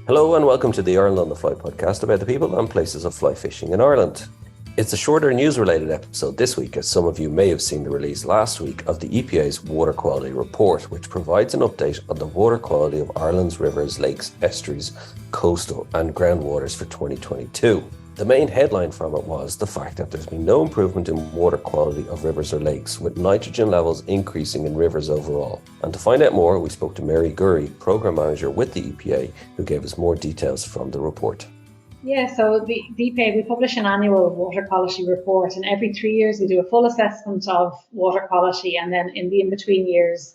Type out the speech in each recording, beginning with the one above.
Hello and welcome to the Ireland on the Fly podcast about the people and places of fly fishing in Ireland. It's a shorter news-related episode this week, as some of you may have seen the release last week of the EPA's Water Quality Report, which provides an update on the water quality of Ireland's rivers, lakes, estuaries, coastal and groundwaters for 2022. The main headline from it was the fact that there's been no improvement in water quality of rivers or lakes, with nitrogen levels increasing in rivers overall. And to find out more, we spoke to Mary Gurrie, Programme Manager with the EPA, who gave us more details from the report. Yeah, so the EPA, we publish an annual water quality report, and every 3 years we do a full assessment of water quality, and then in the in-between years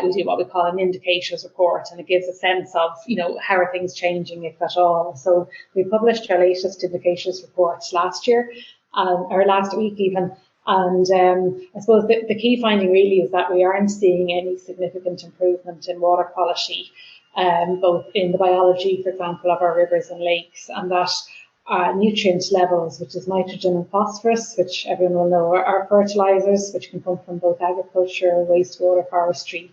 we do what we call an indicators report, and it gives a sense of, how are things changing, if at all. So we published our latest indicators report last year, or last week even, and I suppose the key finding really is that we aren't seeing any significant improvement in water quality, both in the biology, for example, of our rivers and lakes, and that nutrient levels, which is nitrogen and phosphorus, which everyone will know are fertilisers, which can come from both agriculture, wastewater, forestry.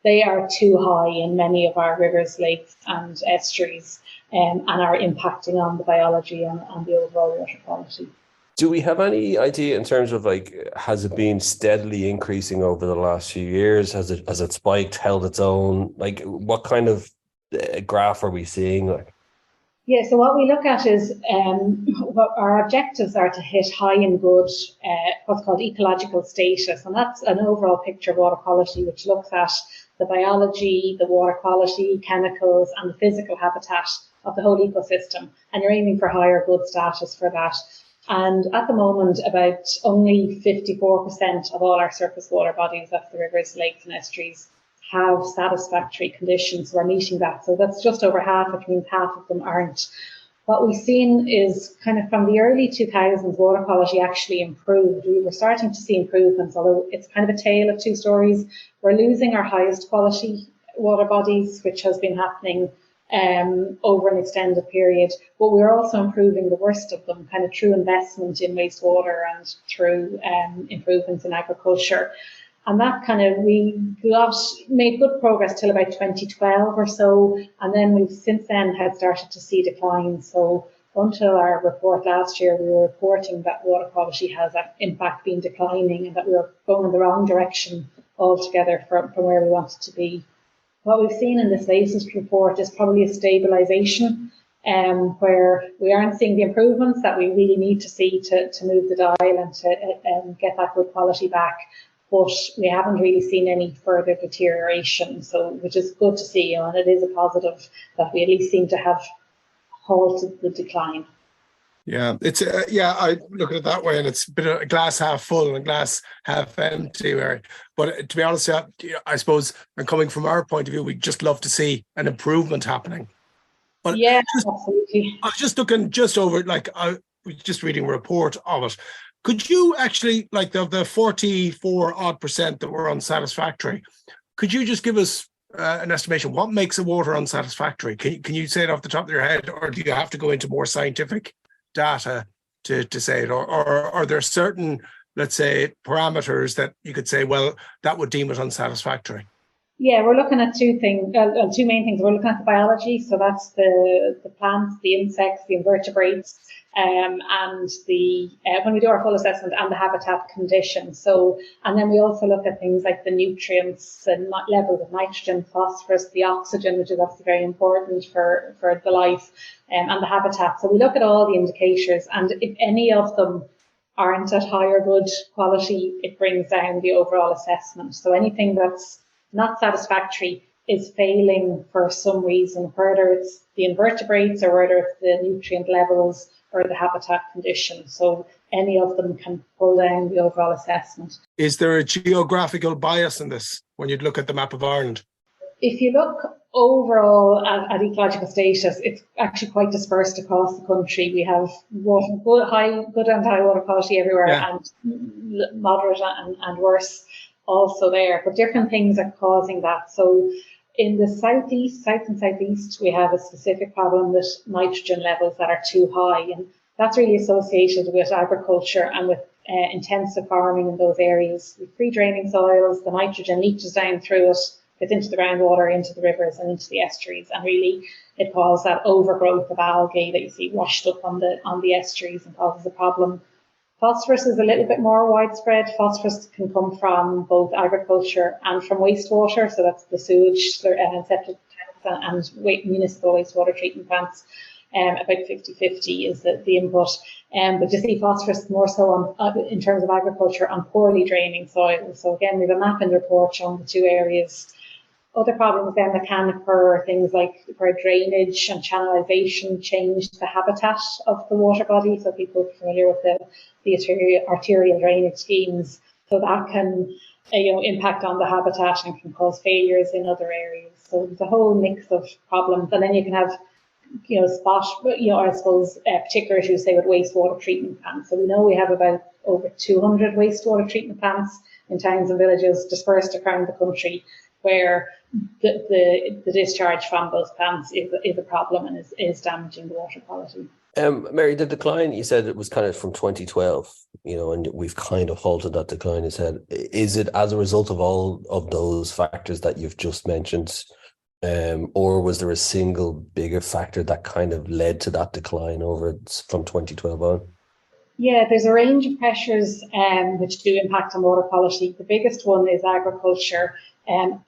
They are too high in many of our rivers, lakes and estuaries, and are impacting on the biology and on the overall water quality. Do we have any idea in terms of has it been steadily increasing over the last few years? Has it spiked, held its own? What kind of graph are we seeing? Yeah, so what we look at is what our objectives are to hit high and good, what's called ecological status. And that's an overall picture of water quality, which looks at the biology, the water quality, chemicals, and the physical habitat of the whole ecosystem. And you're aiming for higher good status for that. And at the moment, about only 54% of all our surface water bodies, that's the rivers, lakes, and estuaries, have satisfactory conditions. So we're meeting that. So that's just over half, which means half of them aren't. What we've seen is kind of from the early 2000s, water quality actually improved. We were starting to see improvements, although it's kind of a tale of two stories. We're losing our highest quality water bodies, which has been happening over an extended period, but we're also improving the worst of them, kind of through investment in wastewater and through improvements in agriculture. And that we made good progress till about 2012 or so, and then we've since then had started to see decline. So until our report last year, we were reporting that water quality has in fact been declining, and that we were going in the wrong direction altogether from where we wanted to be. What we've seen in this latest report is probably a stabilisation, where we aren't seeing the improvements that we really need to see to move the dial and to get that good quality back. But we haven't really seen any further deterioration, which is good to see, and it is a positive that we at least seem to have halted the decline. Yeah, it's I look at it that way, and it's a bit of a glass half full and glass half empty, Mary. But to be honest, I suppose, and coming from our point of view, we'd just love to see an improvement happening. But yeah, absolutely. I was just looking over, I was just reading a report of it. Could you actually, the 44 odd % that were unsatisfactory, could you just give us an estimation? What makes a water unsatisfactory? Can you say it off the top of your head, or do you have to go into more scientific data to say it, or are there certain, let's say, parameters that you could say, well, that would deem it unsatisfactory? Yeah, we're looking at two main things. We're looking at the biology, so that's the plants, the insects, the invertebrates, and the when we do our full assessment, and the habitat conditions. So, and then we also look at things like the nutrients and levels of nitrogen, phosphorus, the oxygen, which is obviously very important for the life, and the habitat. So we look at all the indicators, and if any of them aren't at higher good quality, it brings down the overall assessment. So anything that's not satisfactory is failing for some reason, whether it's the invertebrates or whether it's the nutrient levels or the habitat conditions. So any of them can pull down the overall assessment. Is there a geographical bias in this when you look at the map of Ireland? If you look overall at ecological status, it's actually quite dispersed across the country. We have good and high water quality everywhere, and moderate and worse also there, but different things are causing that. So in the south and southeast, we have a specific problem with nitrogen levels that are too high, and that's really associated with agriculture and with intensive farming in those areas. With free draining soils, the nitrogen leaches down through it, gets into the groundwater, into the rivers and into the estuaries, and really it causes that overgrowth of algae that you see washed up on the estuaries and causes a problem. Phosphorus is a little bit more widespread. Phosphorus can come from both agriculture and from wastewater, so that's the sewage, septic tanks and municipal wastewater treatment plants. About 50-50 is the input. But you see phosphorus more so in terms of agriculture on poorly draining soil. So again, we have a map in the report showing the two areas. Other problems then that can occur, things like where drainage and channelization change the habitat of the water body. So people are familiar with the arterial drainage schemes. So that can impact on the habitat and can cause failures in other areas. So there's a whole mix of problems. And then you can have particular issues, say, with wastewater treatment plants. So we know we have about over 200 wastewater treatment plants in towns and villages dispersed around the country, where the discharge from those plants is a problem and is damaging the water quality. Mary, the decline, you said it was kind of from 2012, and we've kind of halted that decline. You said, is it as a result of all of those factors that you've just mentioned? Or was there a single bigger factor that kind of led to that decline from 2012 on? Yeah, there's a range of pressures which do impact on water quality. The biggest one is agriculture.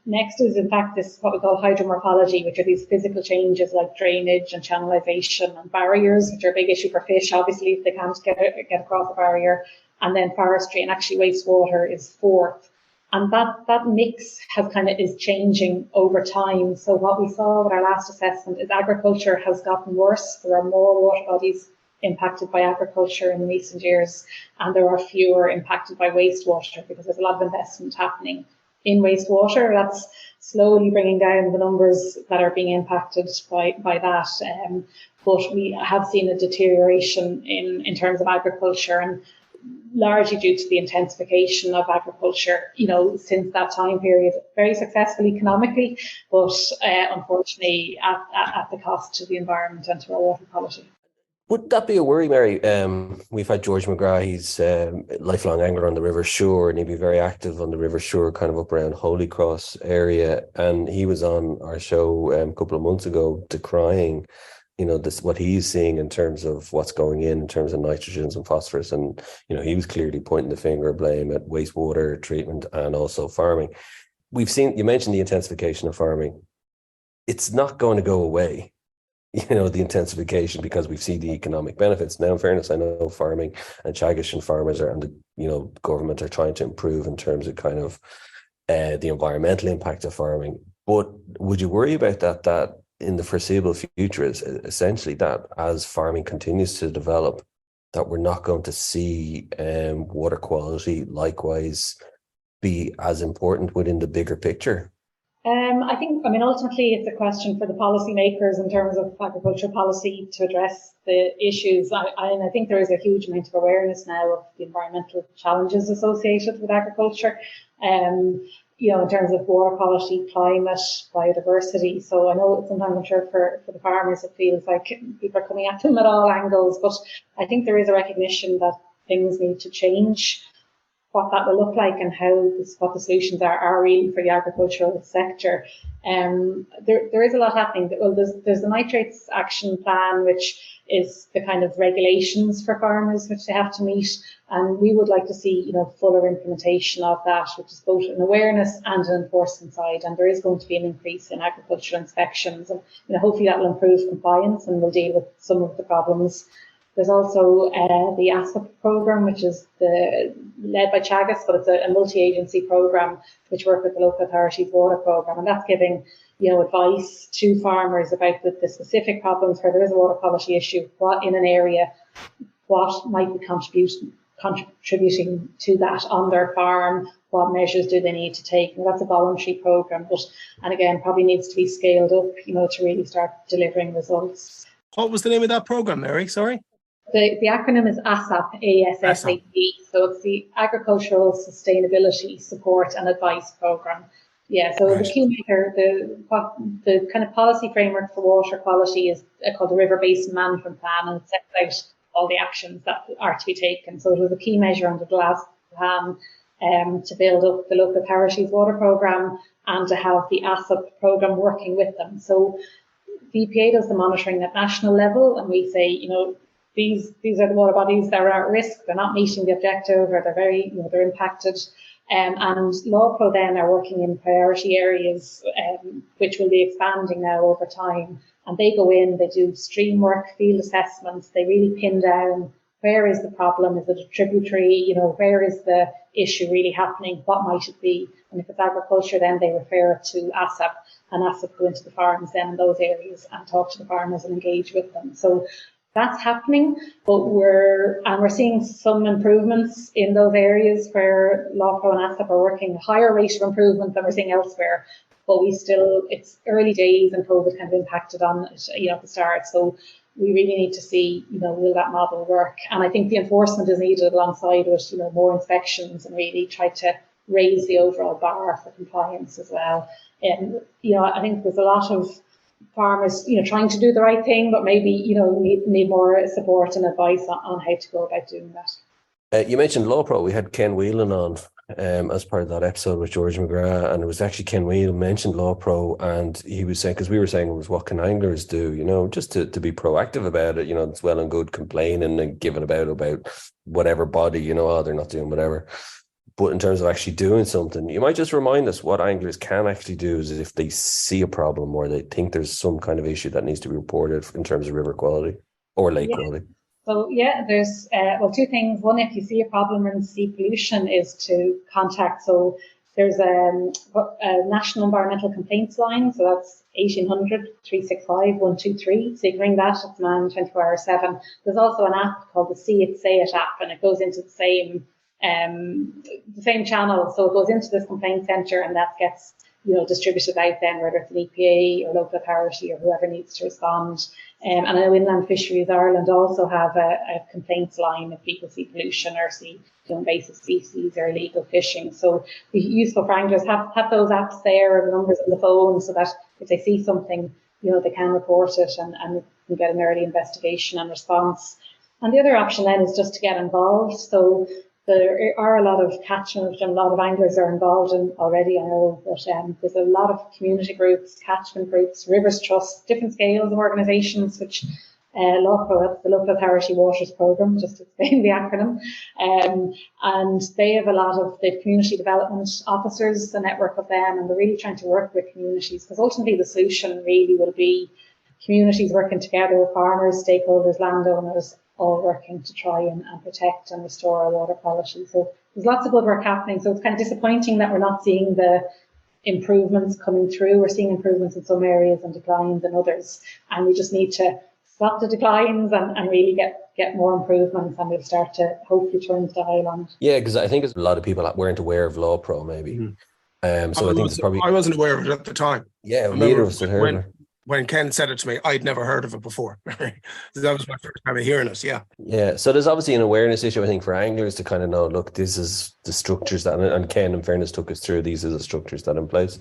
Next is, in fact, this what we call hydromorphology, which are these physical changes like drainage and channelization and barriers, which are a big issue for fish, obviously, if they can't get across a barrier. And then forestry, and actually wastewater is fourth. And that mix is changing over time. So what we saw with our last assessment is agriculture has gotten worse. There are more water bodies impacted by agriculture in recent years, and there are fewer impacted by wastewater because there's a lot of investment happening in wastewater. That's slowly bringing down the numbers that are being impacted by that. But we have seen a deterioration in terms of agriculture, and largely due to the intensification of agriculture, since that time period, very successful economically, but unfortunately at the cost to the environment and to our water quality. Would that be a worry, Mary? We've had George McGrath, he's a lifelong angler on the River Suir, and he'd be very active on the River Suir, kind of up around Holy Cross area. And he was on our show a couple of months ago decrying, what he's seeing in terms of what's going in terms of nitrogens and phosphorus. And, he was clearly pointing the finger of blame at wastewater treatment and also farming. You mentioned the intensification of farming. It's not going to go away. The intensification, because we've seen the economic benefits. Now, in fairness, I know farming and Teagasc and farmers and the government are trying to improve in terms of kind of the environmental impact of farming. But would you worry about that in the foreseeable future is essentially that as farming continues to develop, that we're not going to see water quality likewise be as important within the bigger picture? Ultimately, it's a question for the policymakers in terms of agricultural policy to address the issues. I think there is a huge amount of awareness now of the environmental challenges associated with agriculture, in terms of water quality, climate, biodiversity. So I know sometimes, I'm sure for the farmers, it feels like people are coming at them at all angles, but I think there is a recognition that things need to change. What that will look like and what the solutions are really for the agricultural sector. There is a lot happening. Well, there's the nitrates action plan, which is the kind of regulations for farmers which they have to meet, and we would like to see fuller implementation of that, which is both an awareness and an enforcement side. And there is going to be an increase in agricultural inspections, and hopefully that will improve compliance and will deal with some of the problems. There's also the ASAP program, which is led by Teagasc, but it's a multi-agency program which work with the local authorities water program, and that's giving advice to farmers about the specific problems where there is a water quality issue, what in an area, what might be contributing to that on their farm, what measures do they need to take. Now, that's a voluntary program, and again, probably needs to be scaled up, to really start delivering results. What was the name of that program, Mary? Sorry. The acronym is ASAP, ASSAP. So it's the Agricultural Sustainability Support and Advice Programme. Yeah, so right. The key measure, the kind of policy framework for water quality is called the River Basin Management Plan, and it sets out all the actions that are to be taken. So it was a key measure under the last plan to build up the local authorities water programme and to have the ASAP programme working with them. So the EPA does the monitoring at national level, and we say, these are the water bodies that are at risk, they're not meeting the objective, or they're very, they're impacted. And LawPro then are working in priority areas, which will be expanding now over time. And they go in, they do stream work, field assessments, they really pin down where is the problem, is it a tributary, where is the issue really happening, what might it be? And if it's agriculture, then they refer it to ASAP, and ASAP go into the farms then in those areas and talk to the farmers and engage with them. So that's happening, but we're seeing some improvements in those areas where LawPro and ASAP are working, a higher rate of improvement than we're seeing elsewhere. But it's early days, and COVID kind of impacted on it, at the start. So we really need to see, will that model work? And I think the enforcement is needed alongside with, more inspections, and really try to raise the overall bar for compliance as well. And, I think there's a lot of farmers, trying to do the right thing, but maybe, need more support and advice on how to go about doing that. You mentioned LawPro. We had Ken Whelan on as part of that episode with George McGrath, and it was actually Ken Whelan mentioned LawPro, and he was saying, because we were saying it was what can anglers do, just to be proactive about it. It's well and good complaining and giving about whatever body, they're not doing whatever. But in terms of actually doing something, you might just remind us what anglers can actually do is if they see a problem or they think there's some kind of issue that needs to be reported in terms of river quality or lake quality. So, there's, two things. One, if you see a problem in sea pollution, is to contact. So there's a National Environmental Complaints line. So that's 1800-365-123. So you can ring that. It's manned 24/7. There's also an app called the See It, Say It app, and it goes into the same channel. So it goes into this complaint centre, and that gets distributed out then, whether it's an EPA or local authority or whoever needs to respond. And I know Inland Fisheries Ireland also have a complaints line if people see pollution or see invasive species or illegal fishing. So it'd be useful for anglers have those apps there, or the numbers on the phone, so that if they see something, they can report it and can get an early investigation and response. And the other option then is just to get involved. So there are a lot of catchment, and a lot of anglers are involved in already, I know, but there's a lot of community groups, catchment groups, Rivers Trust, different scales of organisations, which LawPro, that's the Local Authority Waters Programme, just to explain the acronym. And they have a lot of the community development officers, a network of them, and they're really trying to work with communities, because ultimately the solution really will be communities working together with farmers, stakeholders, landowners, all working to try and protect and restore our water quality. So there's lots of good work happening. So it's kind of disappointing that we're not seeing the improvements coming through. We're seeing improvements in some areas and declines in others. And we just need to stop the declines and really get more improvements, and we'll start to hopefully turn the dial on it. Yeah, because I think a lot of people weren't aware of LawPro maybe. So I think it's probably... I wasn't aware of it at the time. Yeah, neither of us had heard of it. When Ken said it to me, I'd never heard of it before. That was my first time of hearing it, yeah. Yeah, so there's obviously an awareness issue, I think, for anglers to kind of know, look, this is the structures that, and Ken, in fairness, took us through, these are the structures that are in place.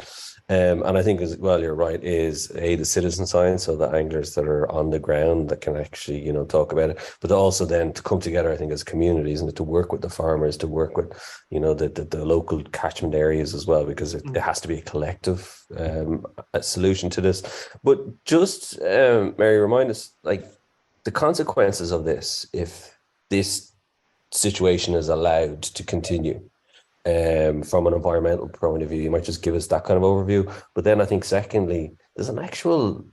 And I think, as well, you're right, is the citizen science, so the anglers that are on the ground that can actually, talk about it, but also then to come together, I think, as communities, and to work with the farmers, to work with, the local catchment areas as well, because it has to be a collective a solution to this. But just, Mary, remind us, like, the consequences of this, if this situation is allowed to continue. From an environmental point of view, you might just give us that kind of overview. But then I think, secondly, there's an actual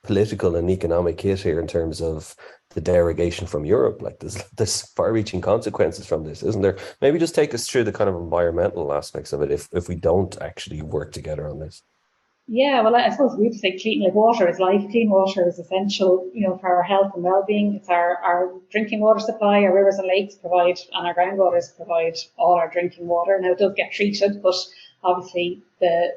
political and economic hit here in terms of the derogation from Europe. Like, there's far-reaching consequences from this, isn't there? Maybe just take us through the kind of environmental aspects of it if we don't actually work together on this. Yeah, well, I suppose we'd say water is life. Clean water is essential, for our health and well-being. It's our drinking water supply. Our rivers and lakes provide, and our groundwaters provide all our drinking water. Now, it does get treated, but obviously the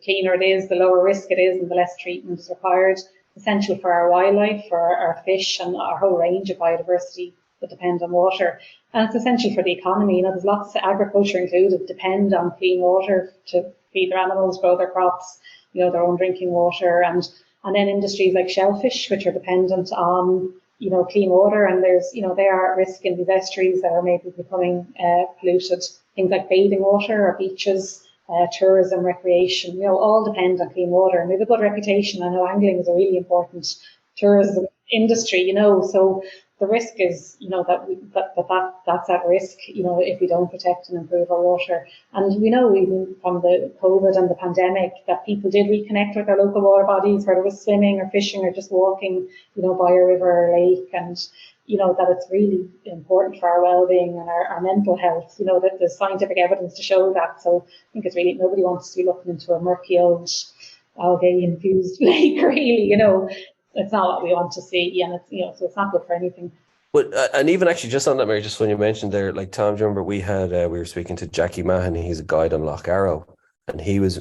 cleaner it is, the lower risk it is, and the less treatment is required. Essential for our wildlife, for our fish, and our whole range of biodiversity that depend on water. And it's essential for the economy. There's lots of agriculture included depend on clean water to feed their animals, grow their crops, their own drinking water, and then industries like shellfish, which are dependent on, clean water, and there's, they are at risk in these estuaries that are maybe becoming polluted. Things like bathing water or beaches, tourism, recreation, all depend on clean water. And we have a good reputation. I know angling is a really important tourism industry, so the risk is, that's at risk, if we don't protect and improve our water. And we know even from the COVID and the pandemic that people did reconnect with their local water bodies, whether it was swimming or fishing or just walking, by a river or lake, and that it's really important for our well-being and our mental health, that there's scientific evidence to show that. So I think it's really, nobody wants to be looking into a murky old algae-infused lake, really, It's not what we want to see, and it's, so it's not good for anything. But and even actually just on that, Mary, just when you mentioned there, like Tom, do you remember we were speaking to Jackie Mahan, he's a guide on Loch Arrow, and he was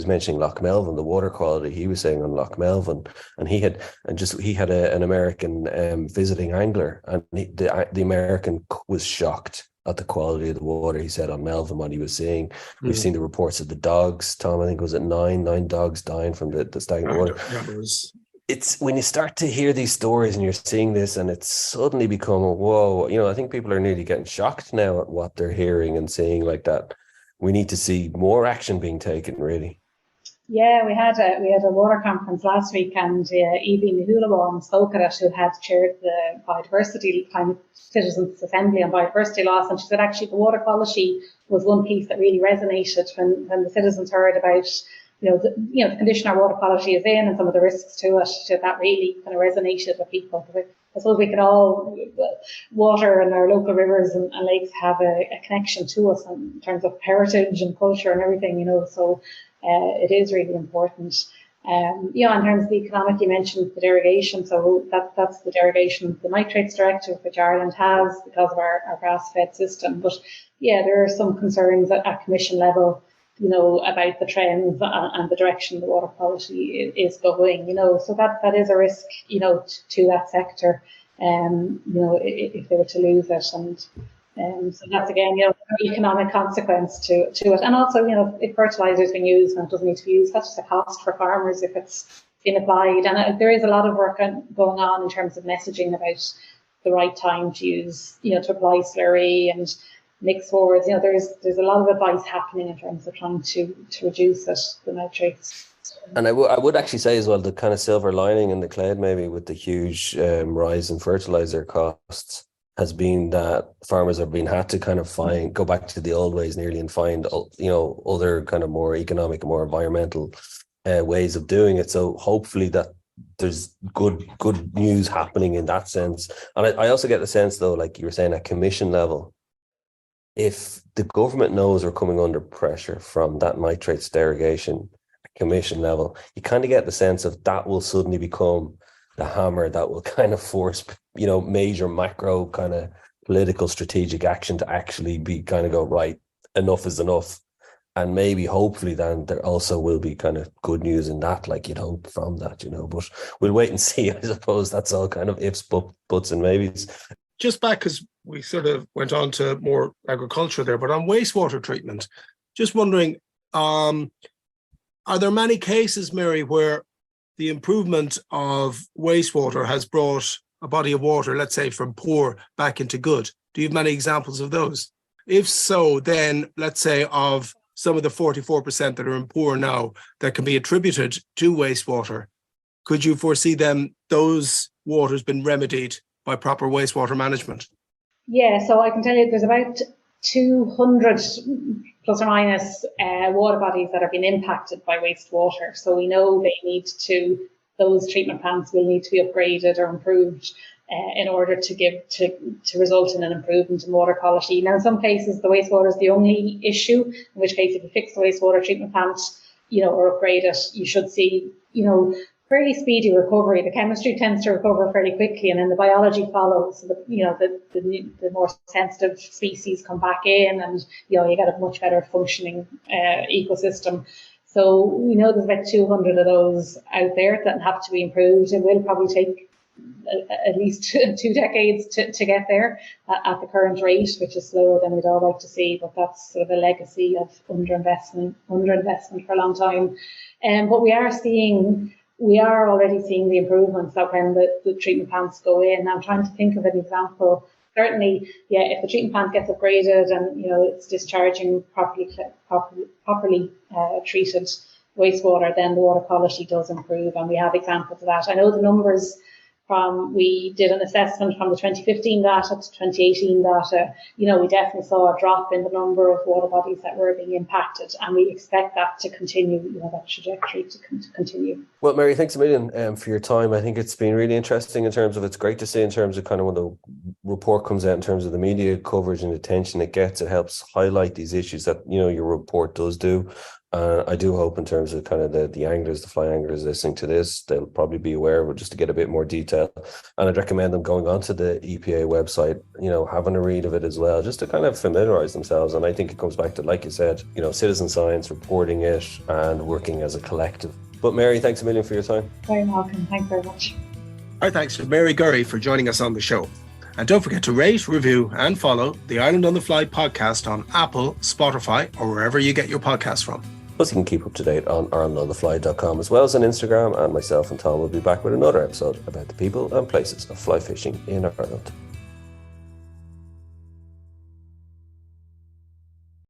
mentioning Loch Melvin, the water quality. He was saying on Loch Melvin, and he had an American visiting angler, and the American was shocked at the quality of the water. He said on Melvin what he was seeing. We've seen the reports of the dogs. Tom, I think was it nine dogs dying from the stagnant water. It's when you start to hear these stories and you're seeing this, and it's suddenly become whoa. I think people are nearly getting shocked now at what they're hearing and seeing like that. We need to see more action being taken, really. Yeah, we had a water conference last week, and Evie Nahulawan spoke at it, who had chaired the Biodiversity Climate Citizens Assembly on biodiversity loss, and she said actually the water quality was one piece that really resonated when the citizens heard about the condition our water quality is in and some of the risks to it. That really kind of resonated with people. I suppose we can all, water and our local rivers and lakes have a connection to us in terms of heritage and culture and everything, so it is really important. In terms of the economic, you mentioned the derogation, so that's the derogation of the nitrates directive, which Ireland has because of our grass-fed system. But yeah, there are some concerns at Commission level, about the trends and the direction the water quality is going, so that is a risk, to that sector, if they were to lose it. And so that's again, economic consequence to it. And also, if fertilizer has been used and it doesn't need to be used, that's just a cost for farmers if it's been applied. And there is a lot of work going on in terms of messaging about the right time to use, to apply slurry and mix forwards. There's a lot of advice happening in terms of trying to reduce the nitrates. And I would actually say as well, the kind of silver lining in the cloud maybe with the huge rise in fertilizer costs has been that farmers have had to kind of go back to the old ways nearly and find other kind of more economic and more environmental ways of doing it. So hopefully that there's good news happening in that sense. And I also get the sense though, like you were saying, at Commission level, if the government knows we're coming under pressure from that nitrates derogation at Commission level, you kind of get the sense of that will suddenly become the hammer that will kind of force, major macro kind of political strategic action to actually be kind of go, right, enough is enough. And maybe hopefully then there also will be kind of good news in that, like you'd hope from that, but we'll wait and see. I suppose that's all kind of ifs, buts and maybes. Just back, because we sort of went on to more agriculture there, but on wastewater treatment, just wondering, are there many cases, Mary, where the improvement of wastewater has brought a body of water, let's say from poor back into good? Do you have many examples of those? If so, then let's say of some of the 44% that are in poor now that can be attributed to wastewater, could you foresee those waters been remedied by proper wastewater management? Yeah, so I can tell you there's about 200 plus or minus water bodies that have been impacted by wastewater. So we know those treatment plants will need to be upgraded or improved in order to result in an improvement in water quality. Now, in some cases, the wastewater is the only issue, in which case if you fix the wastewater treatment plant, or upgrade it, you should see, fairly speedy recovery. The chemistry tends to recover fairly quickly, and then the biology follows. So the more sensitive species come back in, and you get a much better functioning ecosystem. So we know there's about 200 of those out there that have to be improved. It will probably take at least 2 decades to get there at the current rate, which is slower than we'd all like to see. But that's sort of a legacy of underinvestment for a long time. But we are already seeing the improvements that when the treatment plants go in. I'm trying to think of an example certainly, yeah, if the treatment plant gets upgraded and it's discharging properly treated wastewater, then the water quality does improve, and we have examples of that. I know the numbers we did an assessment from the 2015 data to 2018 data. We definitely saw a drop in the number of water bodies that were being impacted, and we expect that to continue, that trajectory to continue. Well, Mary, thanks a million for your time. I think it's been really interesting in terms of, it's great to see in terms of kind of when the report comes out, in terms of the media coverage and attention it gets, it helps highlight these issues that, your report does do. I do hope in terms of kind of the anglers, the fly anglers listening to this, they'll probably be aware of it just to get a bit more detail. And I'd recommend them going onto the EPA website, having a read of it as well, just to kind of familiarize themselves. And I think it comes back to, like you said, citizen science, reporting it and working as a collective. But Mary, thanks a million for your time. Very welcome. Thanks very much. Our thanks to Mary Gurrie for joining us on the show. And don't forget to rate, review and follow the Ireland on the Fly podcast on Apple, Spotify or wherever you get your podcasts from. Plus, you can keep up to date on IrelandOnTheFly.com as well as on Instagram, and myself and Tom will be back with another episode about the people and places of fly fishing in Ireland.